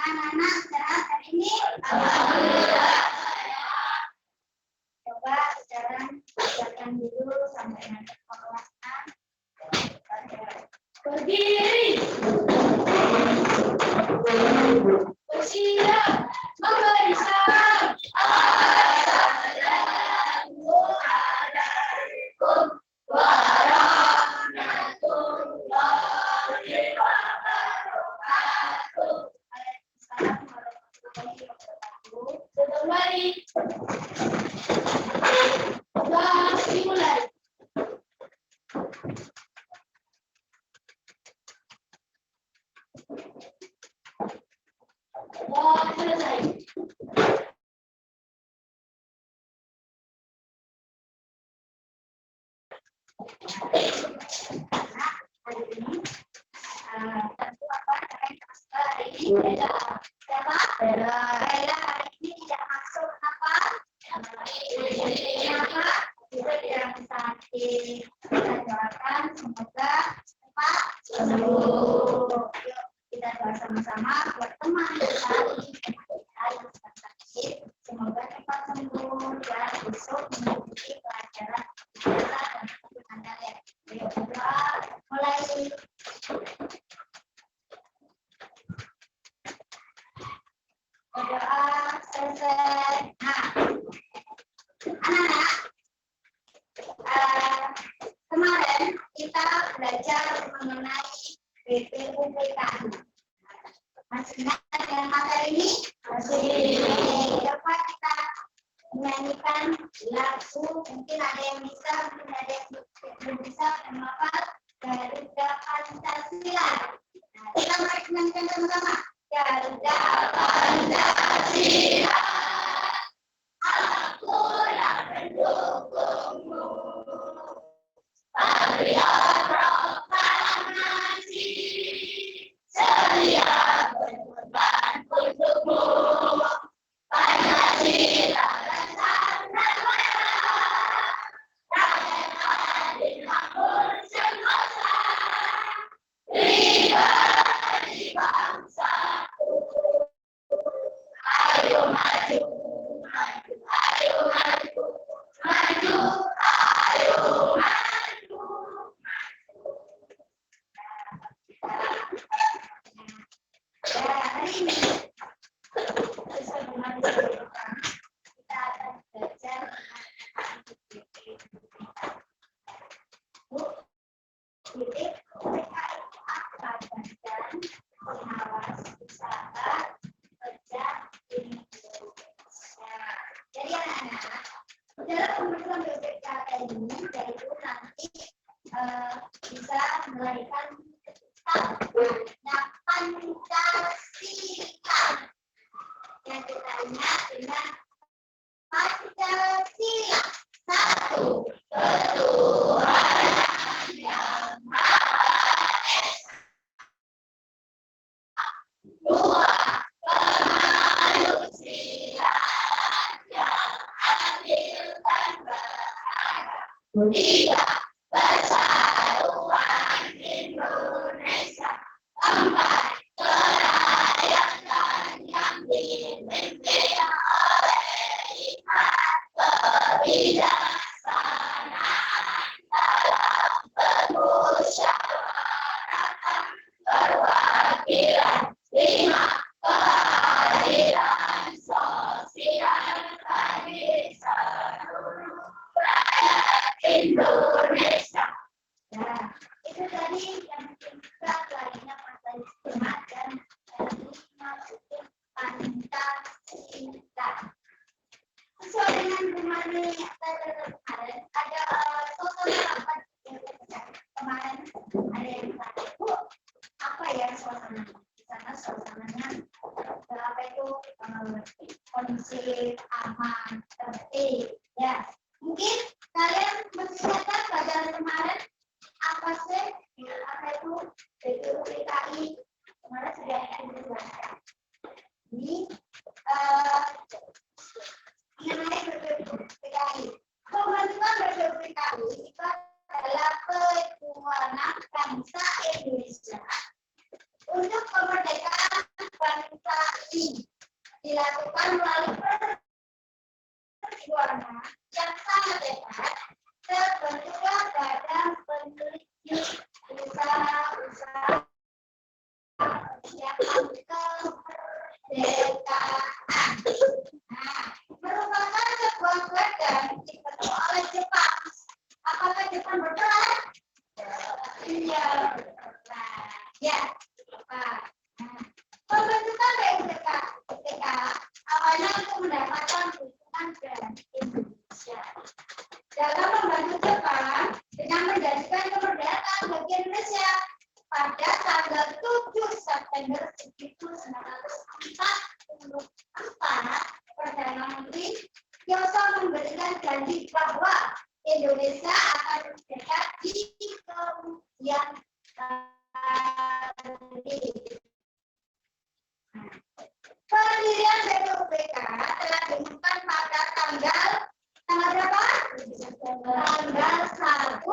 Anak-anak sehat hari ini? Alhamdulillah. Coba sekarang bacakan dulu sampai nanti penguasaan. Berdiri. Bersiap. Memberi salam. Assalamualaikum warahmatullahi wabarakatuh. Waalaikumsalam warahmatullahi wabarakatuh. Kembali. Kelas dimulai. Selesai. Hari ini tentu apa hari ini beda. Siapa? Beda. Hari ini tidak masuk apa? Kenapa? Juga tidak sakit. Kita doakan semoga cepat sembuh. Yuk kita doa sama-sama buat teman kita yang sedang sakit. Semoga cepat sembuh dan besok mengikuti pelajaran kita dan kalian. Yuk doa mulai. Berdoa selesai. Nah, anak-anak, kemarin kita belajar mengenai BPUPK. Masih ingat dengan materi ini? Masih. Coba kita menyanyikan lagu. Mungkin ada yang bisa, mungkin ada yang belum bisa menghafal Garuda Pancasila. Nah, kita mari menyanyikan sama-sama. Garuda Pancasila, aku yang mendukungmu. Patriot proklamasi, sedia berkorban untukmu. Pancasila lestari dan merah, rakyat adil makmur sentosa, pribadi bangsa. Ayo maju, maju, ayo maju, maju, ayo maju. Hari ini bersama kita akan belajar titik apa dan pengawas usaha kerja Indonesia. Jadi anak-anak, dalam pembentukan BPK ini yaitu nanti bisa melahirkan Pancasila yang kita ingat dengan Pancasila. Satu, ketuhanan yang Maha Esa. Dua, kemanusiaan yang adil dan beradab. Tiga, persatuan Indonesia. Empat, kerakyatan yang dipimpin oleh hikmat kebijaksanaan dalam permusyawaratan perwakilan. Lima, keadilan sosial bagi seluruh rakyat Indonesia. Nah, itu tadi yang kita lainnya materi setengah dan masukin Pancasila. Sesuai dengan kemarin ada total 8 kemarin ada yang tanya, Bu, apa ya suasananya? Di sana suasananya apa itu kondusif, aman, tertib, ya. Mungkin kalian masih ingat pelajaran kemarin apa sih? Apa itu BPUPKI? Kemarin sudah dijelaskan. Ini mengenai BPUPKI. Pembentukan BPUPKI itu adalah perjuangan bangsa Indonesia untuk kemerdekaan bangsa asing dilakukan melalui perjuangan yang sangat hebat, terbentuklah badan peneliti usaha-usaha persiapan kemerdekaan. Nah, merupakan sebuah badan dibentuk oleh Jepang. Apakah Jepang berperan? Iya. Nah, ya. Nah, pembentukan PUBK awalnya untuk mendapatkan dukungan dari Indonesia dalam membantu Jepang dengan menjadikan kemerdekaan bagi Indonesia pada tanggal 7 September 1944. Perdana Menteri Kyoto memberikan janji bahwa Indonesia akan merdeka di kemudian hari. Pendirian BPUPK telah diumumkan pada tanggal berapa? Tanggal 1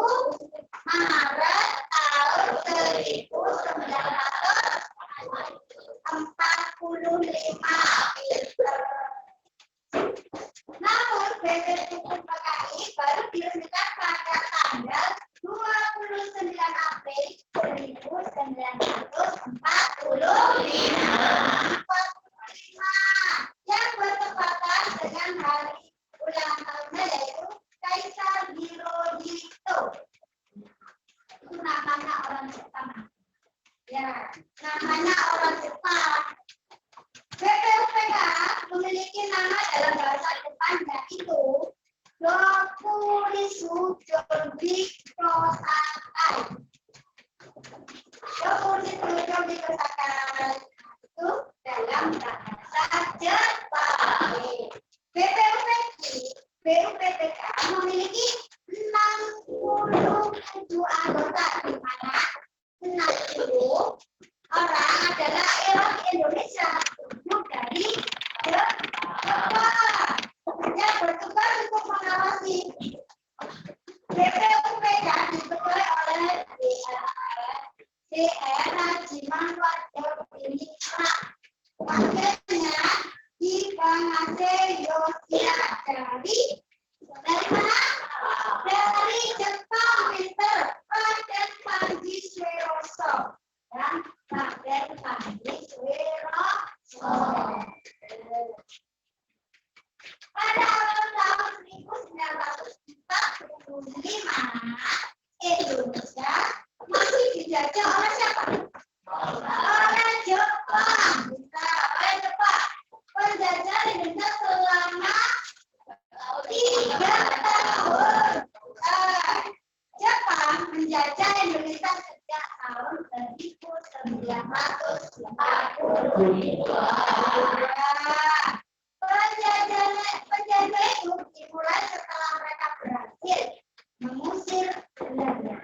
Maret tahun 1945. Namun BPUPKI baru diresmikan pada tanggal 29 April 1945 yang bertepatan dengan hari ulang tahunnya yaitu Kaisar Hirohito. Itu namanya orang Jepang. Ya, namanya orang Jepang. BPUPK memiliki nama dalam bahasa Jepang yaitu Dokuritsu Jobi Kosakai. Dokuritsu Jobi Kosakai itu dalam bahasa Jepang. BPUPK memiliki 67 anggota, di mana 60 orang adalah orang Indonesia dari Jepang yang bertugas untuk mengawasi BPUPK diketuai oleh DR Rajiman Wadopinitra. Wakilnya Hibamase Yoshida dari mana? Dari Jepang, Mr. Raden Panji Sueroso dan Raden Panji Sueroso. Pada awal tahun 1945, Indonesia masih dijajah oleh siapa? Oleh Jepang. Oleh Jepang. Penjajah Indonesia selama 3 tahun. Jepang menjajah Indonesia sejak tahun 1942. Penjajah itu dimulai setelah mereka berhasil mengusir Belanda.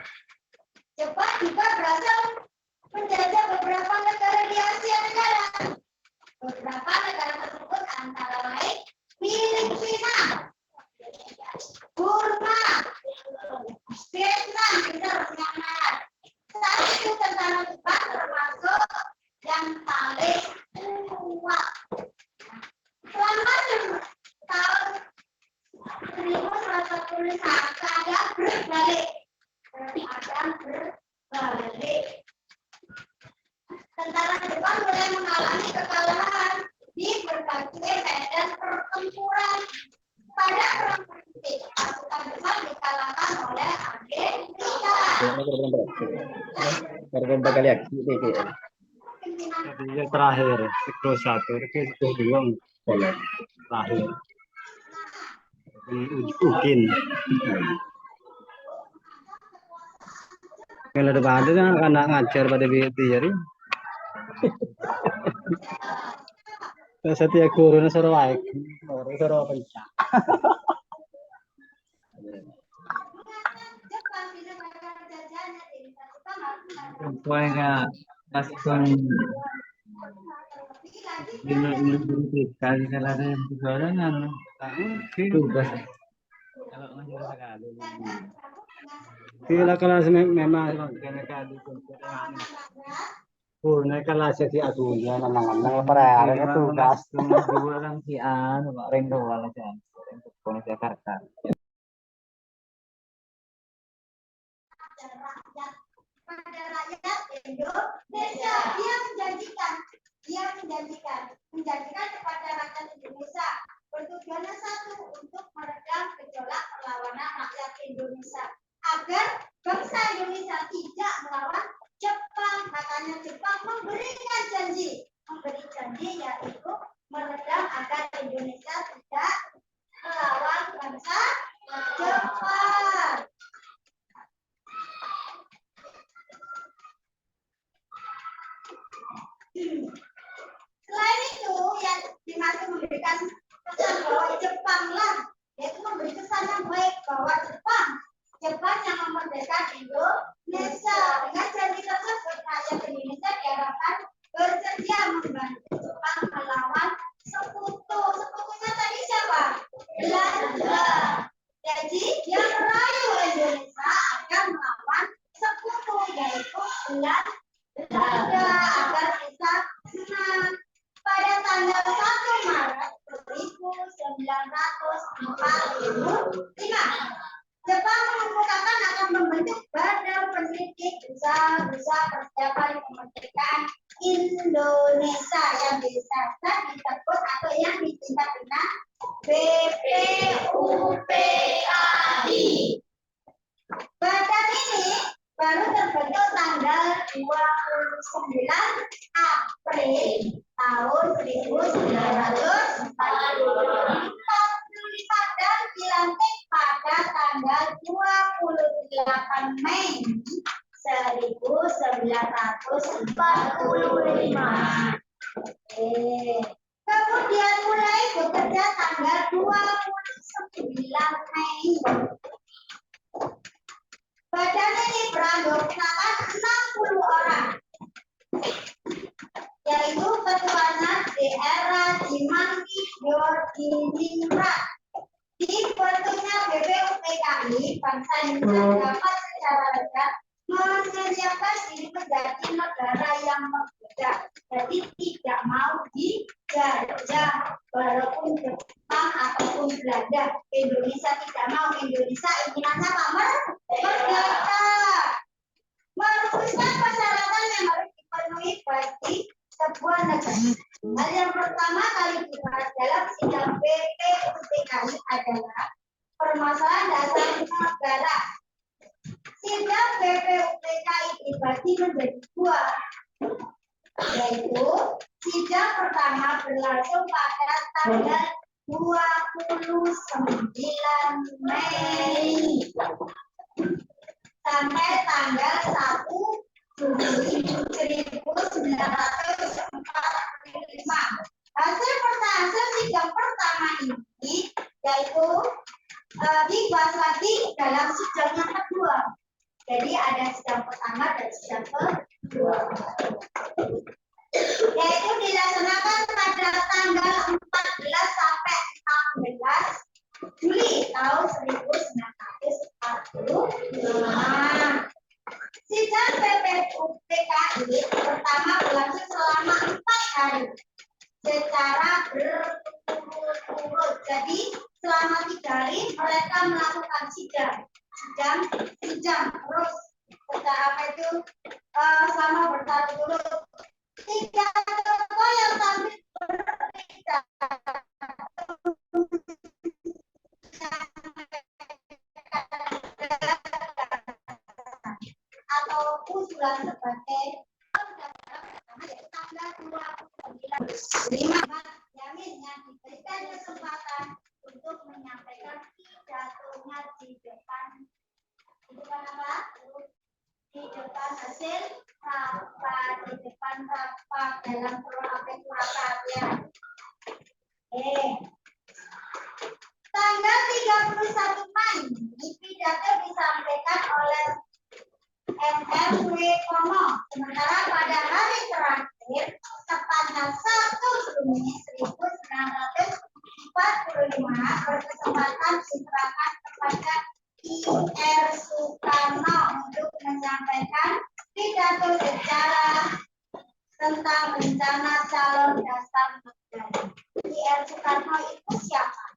Jepang juga berhasil menjajah beberapa negara di Asia Tenggara. Beberapa negara tersebut antara lain Filipina, Burma, Vietnam, Myanmar. Saat itu tentara Jepang termasuk yang paling kuat. Selama tahun 1941 keadaan berbalik. Tentara Jepang mulai mengalami kekalahan di berbagai medan pertempuran. Pada perang Pasifik, pasukan Jepang dikalahkan oleh Amerika. Jadi terakhir itu 1 itu 2 boleh terakhir mungkin kalau ada bantu kan anak ngajar pada jadi setiap guru suruh baik suruh pencak pokoknya pasukan ini kali salah ada orang tugas kalau ngajar sekali kalau memang naik kelas jadi aduh ya namanya Parehare kelas tugas. setengah dua kan si anu Pak Ringo kalau jangan Ringo Jakarta. Pada rakyat Indonesia. Dia menjanjikan kepada rakyat Indonesia. Bertujuannya satu, untuk meredam gejolak perlawanan rakyat Indonesia agar bangsa Indonesia tidak melawan Jepang. Makanya Jepang memberi janji yaitu meredam agar Indonesia tidak melawan bangsa Jepang. Selain itu, yang dimaksud memberikan kesan bahwa Jepanglah, yaitu memberi kesan yang baik bahwa Jepang yang memerdekakan Indonesia. Dengan janji tersebut, rakyat Indonesia diharapkan bersedia membantu Jepang melawan sekutu. Sekutunya tadi siapa? Belanda. Jadi dia merayu Indonesia agar melawan sekutu, yaitu Belanda, agar bisa menang. Pada tanggal 1 Maret 1945, Jepang mengemukakan akan membentuk badan peneliti besar persiapan kemerdekaan Indonesia yang biasa disebut atau yang disingkat dengan BPUPKI. Badan ini baru terbentuk tanggal 29 April tahun 1945 dan dilantik pada tanggal 28 Mei 1945. Kemudian mulai bekerja tanggal 29 Mei. Badan ini beranggotakan 60 orang, yaitu ketuanya Dr. Jimanti Yordiningrat. Dibentuknya BPUPKI, bangsa Indonesia dapat secara legal menyiapkan diri menjadi negara yang merdeka. Jadi tidak mau dijajah, walaupun Jepang ataupun Belanda. Indonesia tidak mau. Indonesia inginannya merdeka. Merumuskan persyaratan yang harus dipenuhi bagi sebuah negara. Hal yang pertama kali dibahas dalam sidang BPUPKI adalah permasalahan dasar negara. Sidang BPUPKI dibagi menjadi dua, yaitu sidang pertama berlangsung pada tanggal 29 Mei sampai tanggal 1 Juli 1945. Hasil sidang pertama ini yaitu dibahas lagi dalam sidang yang kedua. Jadi ada sidang pertama dan sidang kedua, yaitu dilaksanakan pada tanggal 14 sampai 16 Juli tahun 1945. Sidang BPUPKI pertama berlangsung selama 4 hari secara berturut-turut. Jadi selama 3 hari mereka melakukan sidang terus secara selama berturut-turut. 3 tokoh yang tampil berbeda atau usulan sebagai tanggal 29 yang diberikan kesempatan untuk menyampaikan pidatonya di depan apa? Di depan hasil rapat, di depan rapat dalam rapat ya. Tanggal 31 Mei pidato disampaikan oleh MRW Komo. Sementara pada hari terakhir tepatnya 1 Juni 1945 berkesempatan diserahkan kepada I.R. Soekarno untuk menyampaikan pidato secara rencana calon dasar negara. IR Soekarno itu siapa?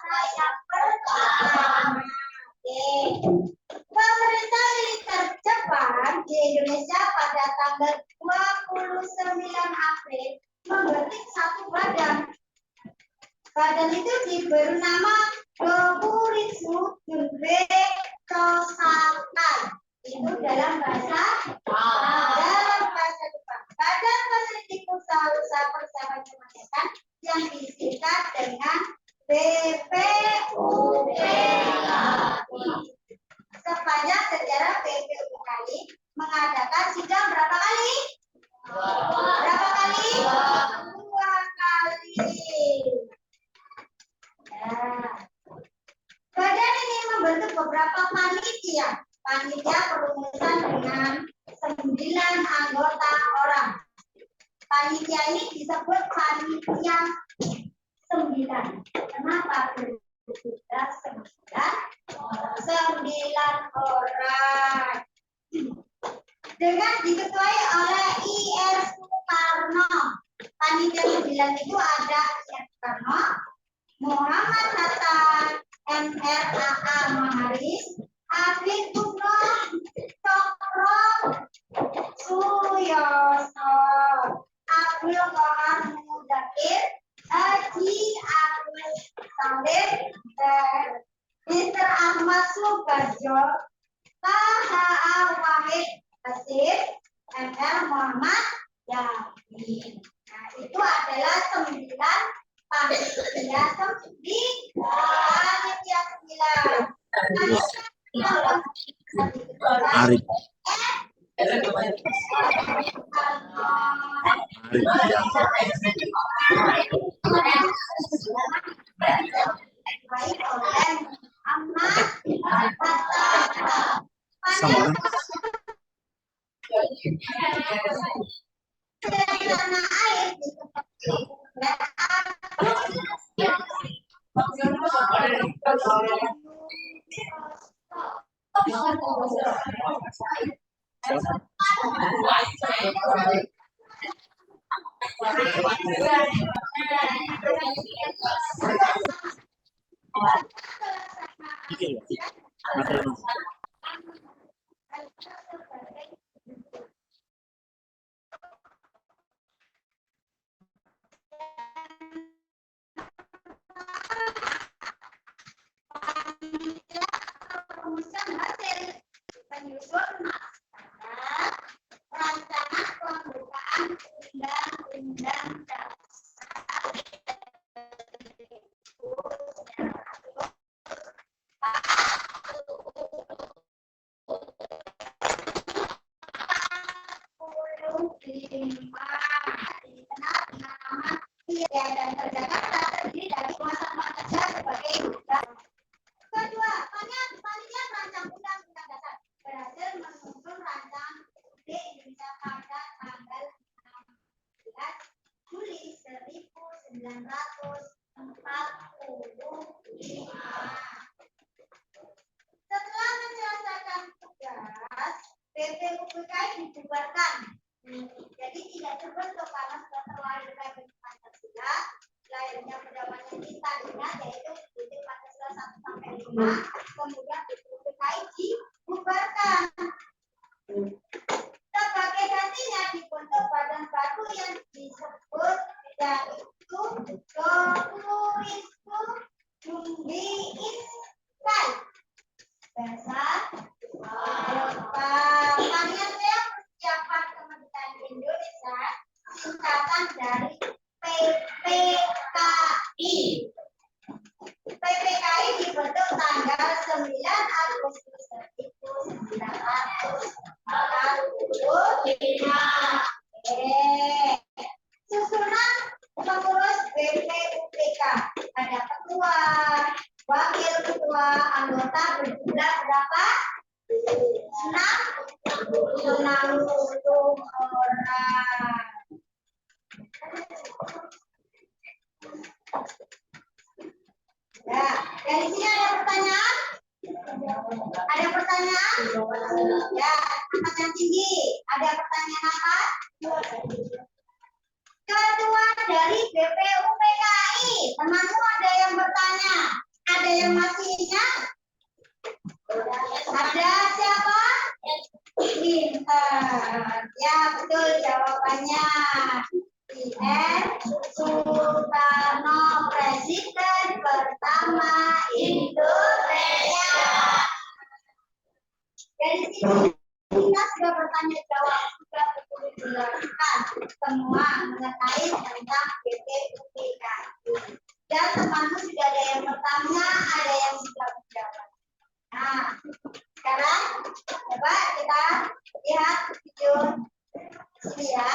Saya pertama. Pemerintah militer Jepang di Indonesia pada tanggal 29 April membentuk satu badan. Badan itu diberi nama Gokuritsu Junbei Kosakai. Itu dalam bahasa Jepang. Badan peneliti usaha-usaha persiapan kemerdekaan yang disingkat dengan BPUPKI. Sepanjang sejarah BPUPKI mengadakan sidang berapa kali? Berapa kali? 2 kali. Badan ini membentuk beberapa panitia. Panitia perumusan dengan 9 anggota orang. Panitia ini disebut panitia 9. Kenapa sudah 9 orang? Dengan diketuai oleh IR Soekarno. Panitia 9 itu ada IR Soekarno, Muhammad Hatta, MRAA Maharis, Abidulno, Cokro, Suyoso, Abdul Qahar Mudakir, Haji Agus Salim, Mr. Ahmad Subarjo, KHA Wahid Hasib, MR Muhammad Yamin. Nah, itu adalah 9 panitia 9. Arif. Rumusan hasil penyusun naskah rancangan pembukaan undang-undang dasar dan terjakarta terdiri dari masa kerja sebagai kedua, panitia rancang undang-undang dasar berhasil menyusun rancangan di Indonesia pada tanggal 16 Juli 1945. Setelah menyelesaikan tugas, BPUPKI dibubarkan. Jadi tidak terbentuk karena sudah terlahir Republik Pancasila. Lahirnya pejabatnya kita ingat yaitu Republik Pancasila 1 sampai 5. Kemudian BPUPKI dibubarkan. Sebagai gantinya dibentuk badan baru yang disebut yaitu Gokuritsu Junbei Kai. Bahasa Panitia Persiapan Kemerdekaan Indonesia singkatan dari PPKI. PPKI dibentuk tanggal 9 Agustus 1945. Susunan pengurus BPUPK ada ketua, wakil ketua, anggota berjumlah berapa? 60 orang. Ya, dari sini ada pertanyaan? Ada pertanyaan? Ya, angkat yang tinggi. Ada pertanyaan? yang masih ingat? Ada siapa? Pinter. Ya, betul jawabannya. IN Soekarno, Presiden pertama Indonesia. Dari sini kita sudah bertanya jawab, sudah betul dijelaskan semua mengenai tentang BPUPKI. Dan teman-teman sudah ada yang bertanya, ada yang sudah menjawab. Nah, sekarang coba kita lihat video ini ya.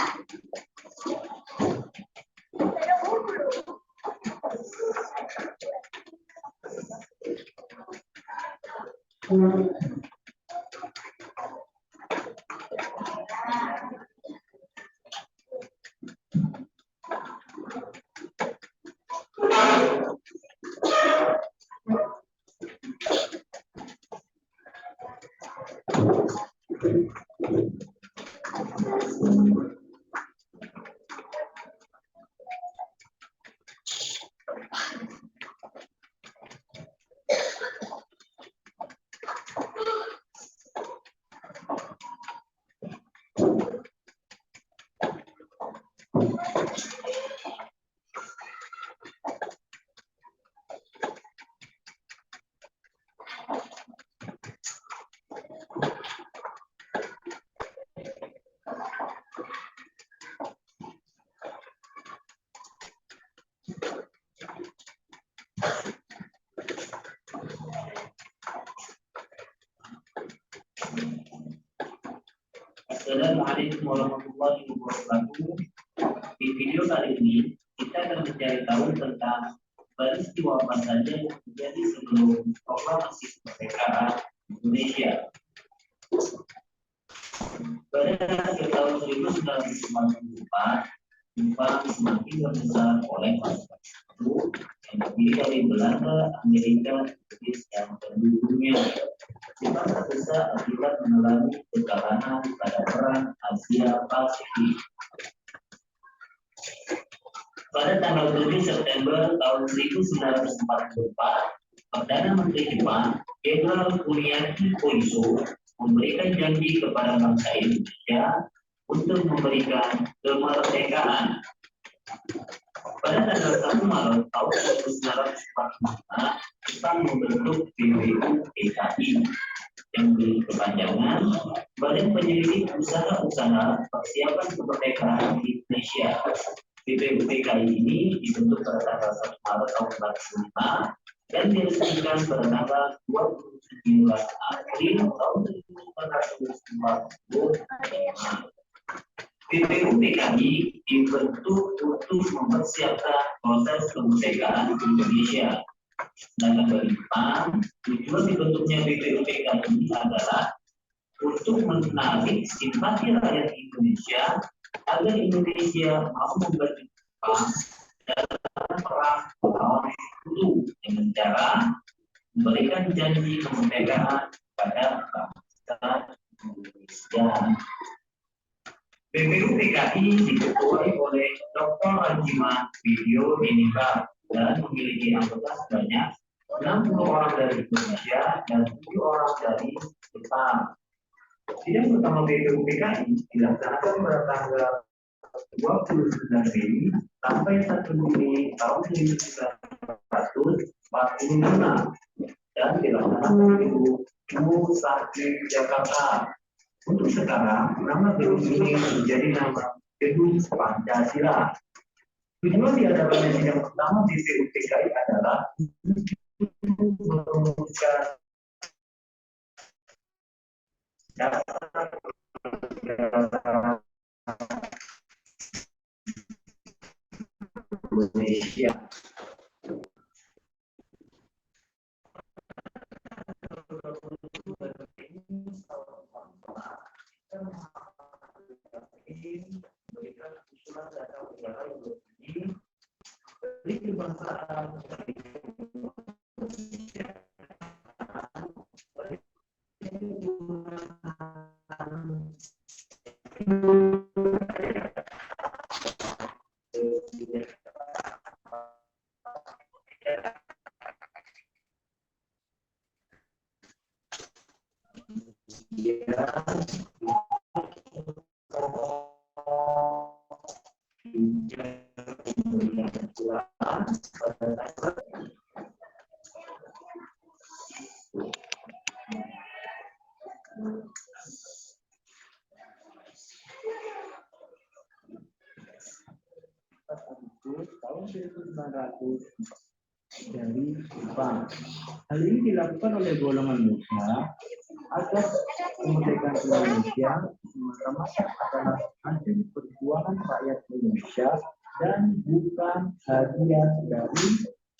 Assalamualaikum warahmatullahi wabarakatuh. Di video kali ini kita akan mencari tahu tentang peristiwa apa saja yang terjadi sebelum proklamasi kemerdekaan Indonesia. Pada akhir tahun 1944, Jepang semakin terbesar oleh pasukan sekutu yang terdiri dari Belanda, Amerika, Inggris, dan penduduknya. Jepang terbesar akibat mengalami kekalahan pada Perang Asia Pasifik. Pada tanggal 7 September tahun 1944, Perdana Menteri Jepang, Jenderal Kuniaki Koiso, memberikan janji kepada bangsa Indonesia untuk memberikan kemerdekaan. Pada tanggal 1 Maret tahun 1945, Jepang membentuk BPUPKI yang berkepanjangan Badan Penyelidik Usaha-Usaha Persiapan Kemerdekaan Indonesia. BPUPKI ini dibentuk pada tanggal 1 Maret tahun 1945 dan diresmikan pada tanggal 29 April tahun 1945. BPUPKI dibentuk untuk mempersiapkan proses kemerdekaan Indonesia. Dan bagi Jepang, tujuan dibentuknya BPUPKI adalah untuk menarik simpati rakyat Indonesia agar Indonesia mau membantu Jepang dalam perang melawan sekutu dengan cara memberikan janji kemerdekaan kepada bangsa Indonesia. BPUPKI diketuai oleh Dr. Rajima Widyo Diningrat dan memiliki anggota sebanyak 60 orang dari Indonesia dan 7 orang dari Jepang. Sidang pertama BPUPKI dilaksanakan pada tanggal 29 Mei sampai 1 Juni tahun 1945 dan dilaksanakan di Gedung Sakti Jakarta. Untuk sekarang, nama gedung ini menjadi nama Gedung Pancasila. Tujuan diadakannya sidang pertama BPUPKI adalah merumuskan Indonesia. tahun 1900 dari Jepang. Hal ini dilakukan oleh golongan muda agar kemerdekaan Indonesia semata-mata adalah hasil perjuangan rakyat Indonesia dan bukan hadiah dari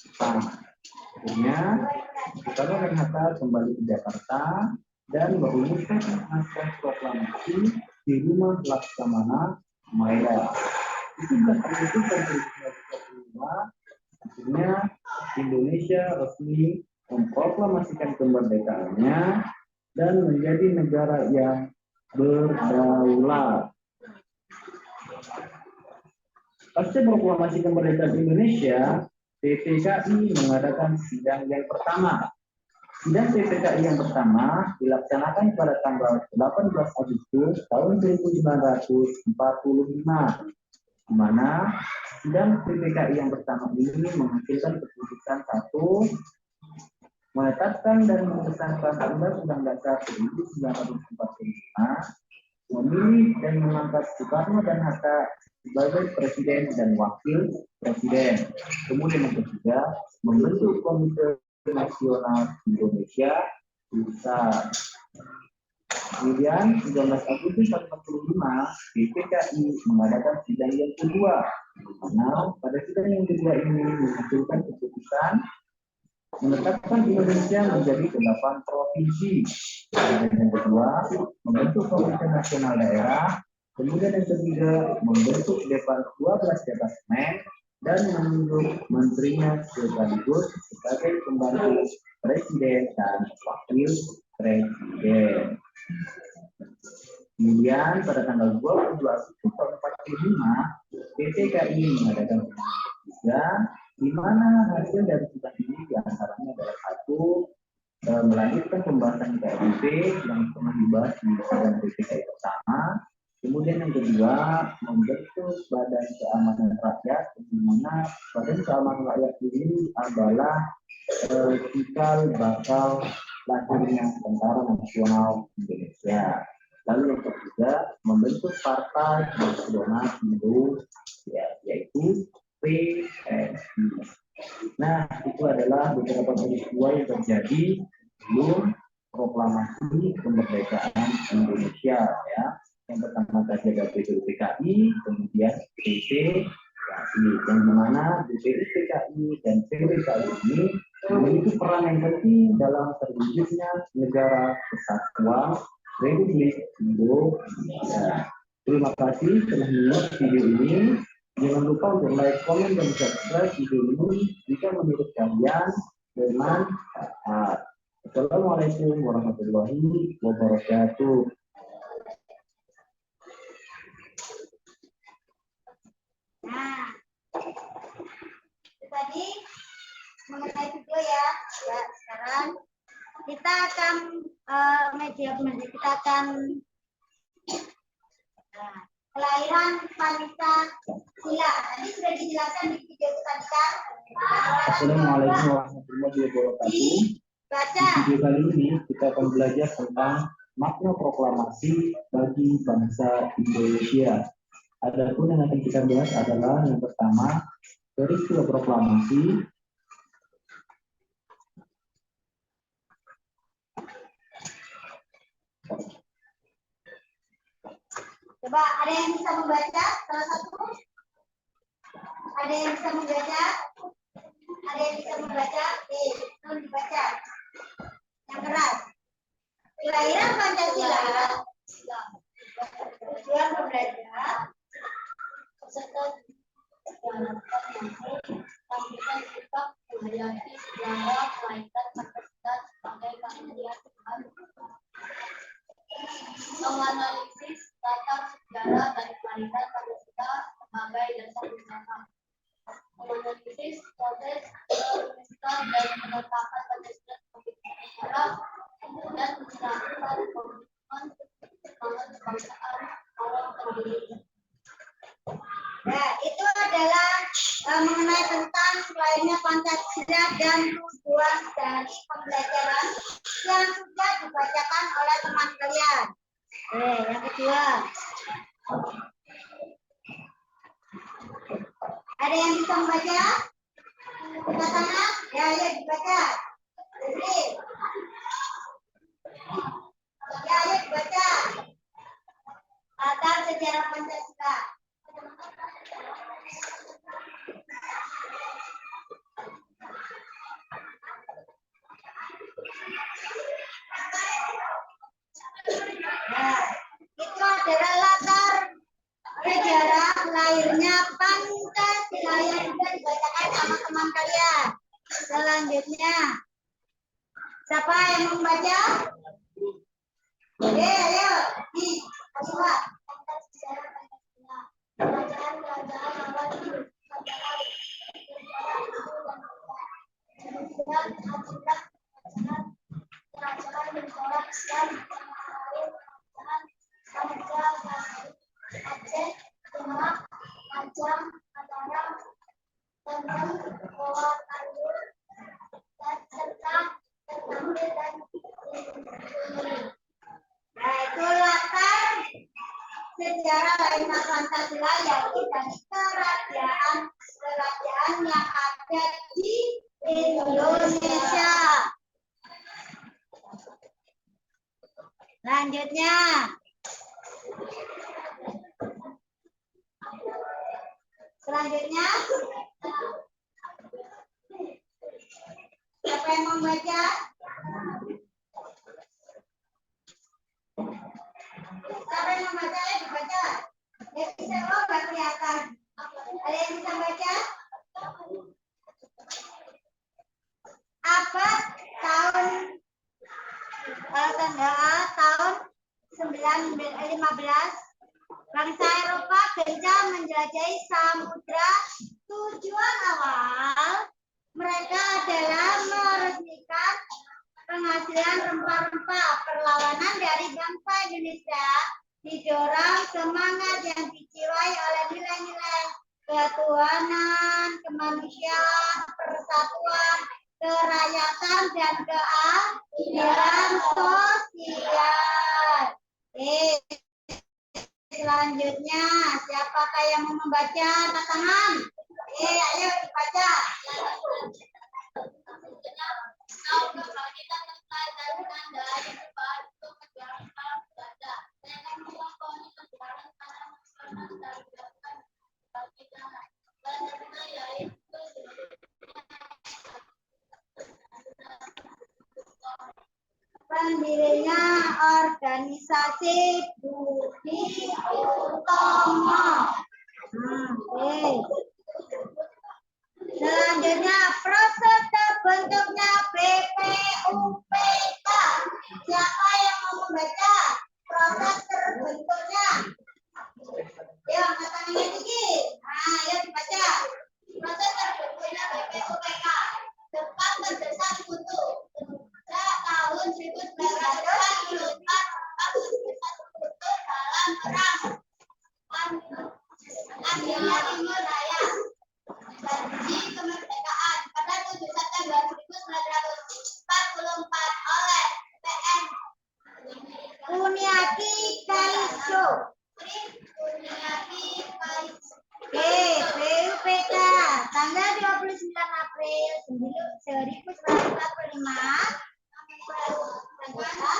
Jepang. Akhirnya, Soekarno dan Hatta kembali ke Jakarta dan merumuskan naskah proklamasi di rumah Laksamana Maeda. Itu 17 Agustus 1945, akhirnya Indonesia resmi memproklamasikan kemerdekaannya dan menjadi negara yang berdaulat. Pasca proklamasi kemerdekaan Indonesia, PPKI mengadakan sidang yang pertama. Sidang PPKI yang pertama dilaksanakan pada tanggal 18 Agustus tahun 1945, di mana sidang PPKI yang pertama ini menghasilkan keputusan 1, menetapkan dan mengesahkan Undang-Undang Dasar 1945, memilih dan mengangkat Soekarno dan Hatta sebagai presiden dan wakil presiden. Kemudian yang ketiga, membentuk Komite Nasional Indonesia Pusat. Kemudian 19 Agustus 1945, PPKI mengadakan sidang yang kedua. Karena pada sidang yang kedua ini menghasilkan keputusan menetapkan Indonesia menjadi 8 provinsi. Dan yang kedua, membentuk Komite Nasional Daerah. Kemudian yang ketiga, membentuk 12 departemen dan menunjuk menterinya sekaligus sebagai pembantu presiden dan wakil presiden. Kemudian pada tanggal 22 Agustus tahun 1945, PPKI mengadakan sidang 3, di mana hasil dari sidang ini diantaranya adalah 1, melanjutkan pembahasan KRIP yang pernah dibahas di sidang PPKI pertama. Kemudian yang kedua, membentuk Badan Keamanan Rakyat, di mana Badan Keamanan Rakyat ini adalah cikal bakal lahirnya Tentara Nasional Indonesia. Lalu yang ketiga, membentuk Partai Nasional Indonesia, yaitu PNI. Nah, itu adalah beberapa peristiwa yang terjadi sebelum proklamasi kemerdekaan Indonesia, ya. Yang pertama tadi ada BPUPKI, kemudian PPKI, yang dimana BPUPKI dan PPKI ini memiliki peran yang penting dalam terwujudnya negara kesatuan Republik Indonesia. Terima kasih telah menonton video ini. Jangan lupa untuk like, komen, dan subscribe video ini jika menurut kalian bermanfaat. Assalamualaikum warahmatullahi wabarakatuh. Nah, itu tadi mengenai video ya. Ya, sekarang kita akan kita akan kelahiran Pancasila. Tadi sudah dijelaskan di video tadi kan. Assalamualaikum warahmatullahi wabarakatuh. Baca. Di video kali ini kita akan belajar tentang makna proklamasi bagi bangsa Indonesia. Adapun yang akan kita bahas adalah yang pertama, peristiwa proklamasi. Coba ada yang bisa membaca salah satu? Ada yang bisa membaca? Ada yang bisa membaca? Itu dibaca. Yang keras. Kelahiran Pancasila. Tujuan belajar serta menyampaikan sifat menghayati sejarah melainkan Pancasila sebagai keahlian Tuhan. Menganalisis tata sejarah dan kelahiran Pancasila sebagai dasar usaha. Menganalisis proses penulisan dan penetapan Pancasila sebagai negara dan melakukan komitmen semangat kebangsaan orang terdiri. Nah, itu mengenai tentang lainnya Pancasila dan tujuan dari pembelajaran yang sudah dibacakan oleh teman kalian. Yang kedua. Ada yang bisa membaca? Katanya, ya, dibaca. Ya, dibaca. Latar sejarah Pancasila. Nah, itu adalah latar sejarah lahirnya Pancasila yang sudah dibacakan sama teman kalian. Selanjutnya, siapa yang membaca? Ayo, coba. Nah, itu latar sejarah lahirnya Pancasila yaitu dari kerajaan yang ada di Indonesia. Selanjutnya, siapa yang membaca? Siapa yang membaca? Dibaca. Ya bisa, nggak kelihatan. Ada yang bisa baca? Abad tahun tanggal tahun 1915 bangsa Eropa gencar menjelajahi samudra. Tujuan awal mereka adalah meresmikan penghasilan rempah-rempah. Perlawanan dari bangsa Indonesia didorong semangat yang dijiwai oleh nilai-nilai ketuhanan, kemanusiaan, persatuan, kerakyatan, dan keadilan sosial. Selanjutnya, siapakah yang mau membaca? Angkat tangan. Ayo dibaca. Pendirinya organisasi Budi Utomo. Selanjutnya, proses terbentuknya BPUPK. Siapa yang mau membaca proses terbentuknya? Ya, angkat tangannya dikit. Nah, ayo dibaca. Proses terbentuknya BPUPK. Cepat terdesak butuh. Sejak tahun 1944, dalam perang Andaman Timur Raya. Janji kemerdekaan pada 7 September 1944 oleh PM Kuniaki Kaiso. BPUPK tanggal 29 April 1945. Anggota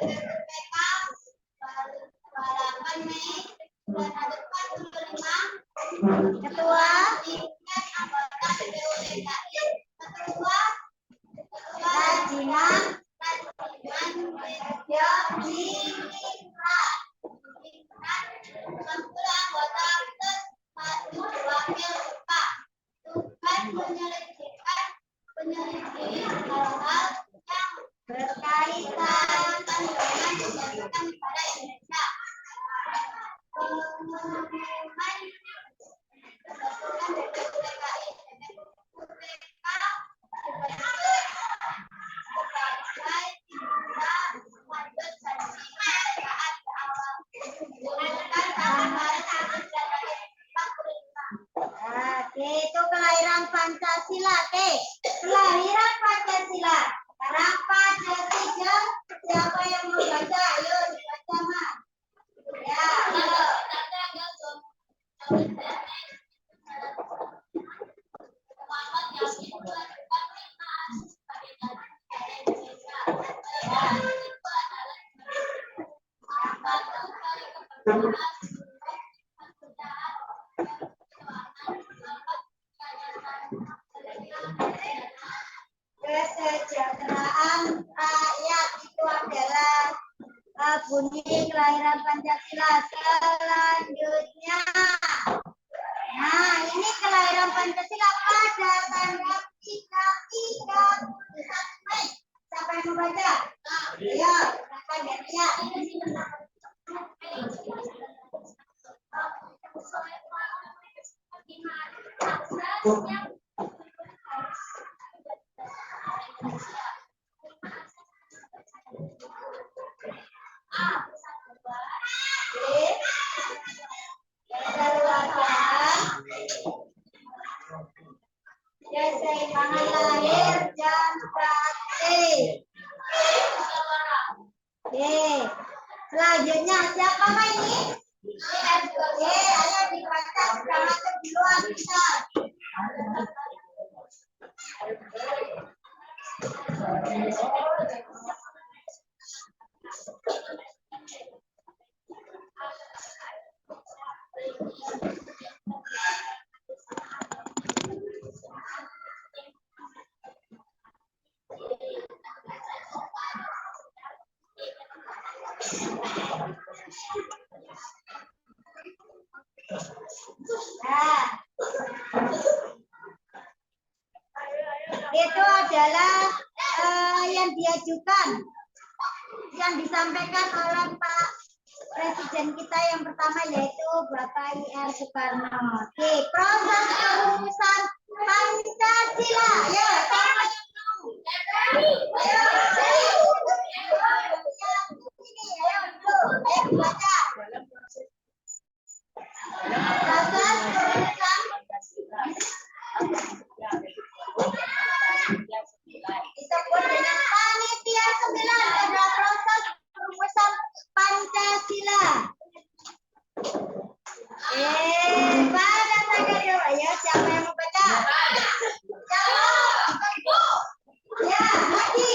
BPUPK 8 Mei 1945. Ketua anggota BPUPK. Ketua Rajiman Media Diklat. 60 anggota plus wakil Pak. Tugas penyelidikan hal-hal yang berkaitan dengan kedaulatan negara Indonesia. Pengumuman kedaulatan BPUPKI. Oke, Pancasila. Oke, kelahiran Pancasila. Sekarang pada 3, siapa yang mau baca? Ayo dibaca, Mas. Ya, kesejahteraan rakyat itu adalah bunyi kelahiran Pancasila. Selanjutnya, nah ini kelahiran Pancasila pada tanggal 3 Mei. Siapa yang mau baca? Ayo, silakan baca. Keseimbangan lahir dan batin. Oke, selanjutnya siapa ini? Oke, ayo dibaca sudah masuk duluan kita. Nah, itu adalah yang diajukan, yang disampaikan oleh Pak Presiden kita yang pertama, yaitu Bapak I.R. Soekarno. Oke, proses perumusan Pancasila. Ayo, baca. Proses perumusan disebut dengan panitia 9 adalah proses perumusan Pancasila. Pada tanggal 2, ya siapa yang mau baca? Siapa? Ya, lagi.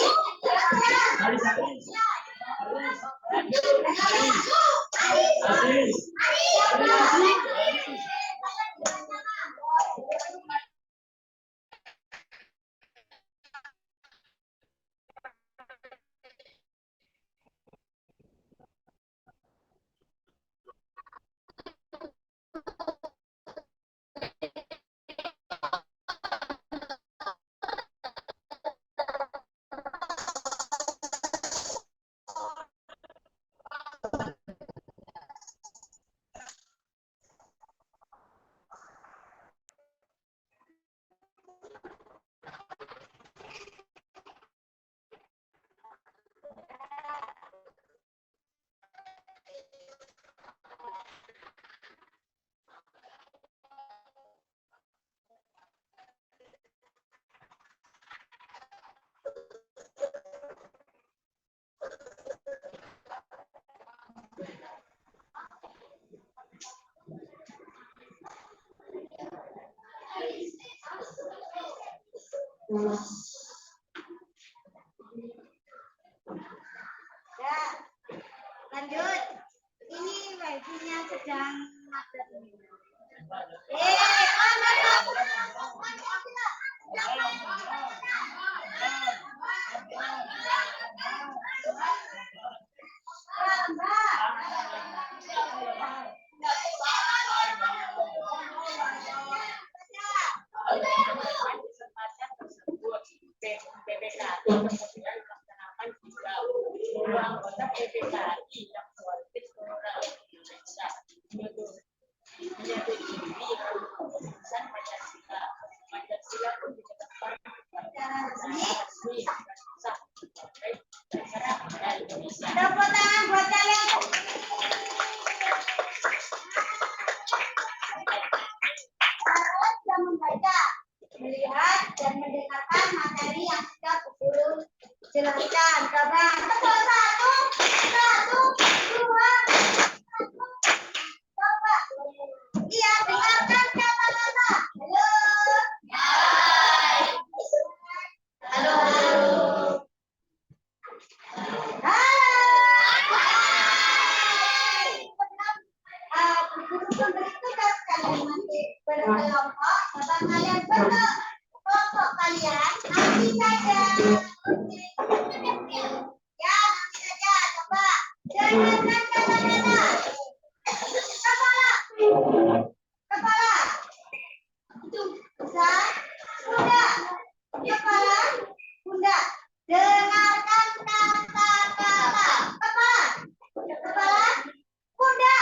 Ya, lanjut. Ini wifi-nya sedang macet. Anggota PPKI yang mewakili seluruh Indonesia menyetujui perumusan Pancasila. Pancasila pun ditetapkan secara resmi dan sah sebagai negara Indonesia. Tepuk tangan buat kalian. Harus bisa membaca, melihat, guru beritulah kalian masih berkelompok. Coba kalian bentuk kelompok kalian nanti saja. Ya, nanti saja. Coba dengarkan kata-kata. Kepala. Kepala. Besar. Kuda. Kepala. Kuda. Dengarkan kata-kata. Kepala. Kepala. Kuda.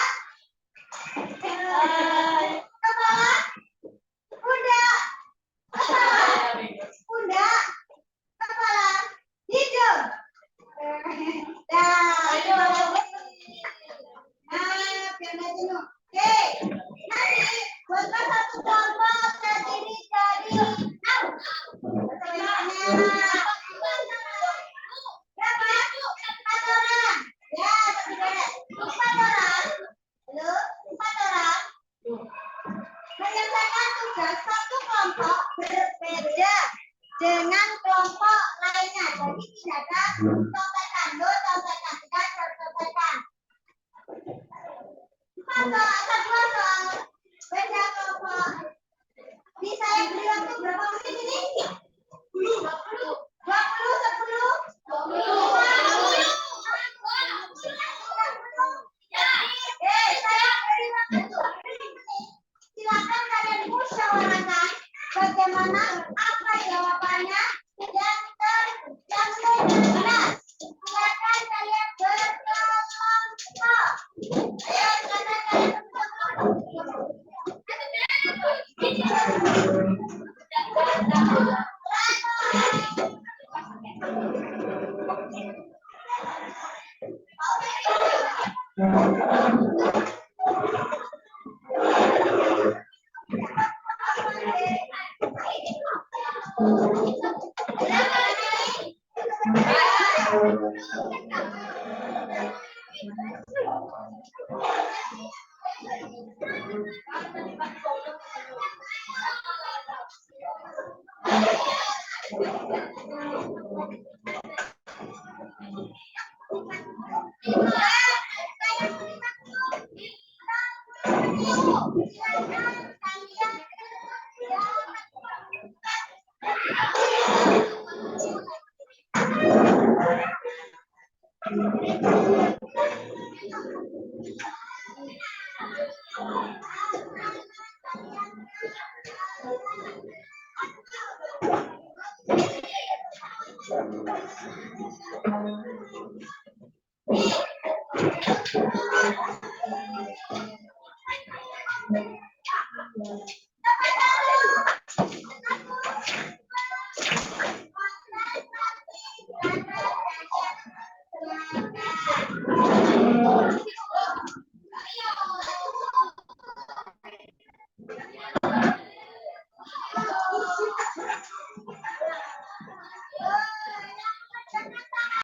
Kepala. Kuda. Kepala. Kuda. Kepala. Hidung. Oke. Nanti buatlah satu kelompok terdiri dari 6. Berapa? 4 orang. Ya, 4 orang. Halo, 4 orang. Menyelesaikan tugas satu kelompok berbeda dengan kelompok lainnya. Jadi tidak ada contekan, contekan, tidak contekan. 4 soal, 2 soal, beda kelompok. Bisa yang beri waktu berapa menit ini? 20, 10, 20. Saya beri waktu 20 menit. Silakan kalian musyawarahkan bagaimana apa jawabannya yang benar. Silakan kalian berkelompok. Ayo, silakan kalian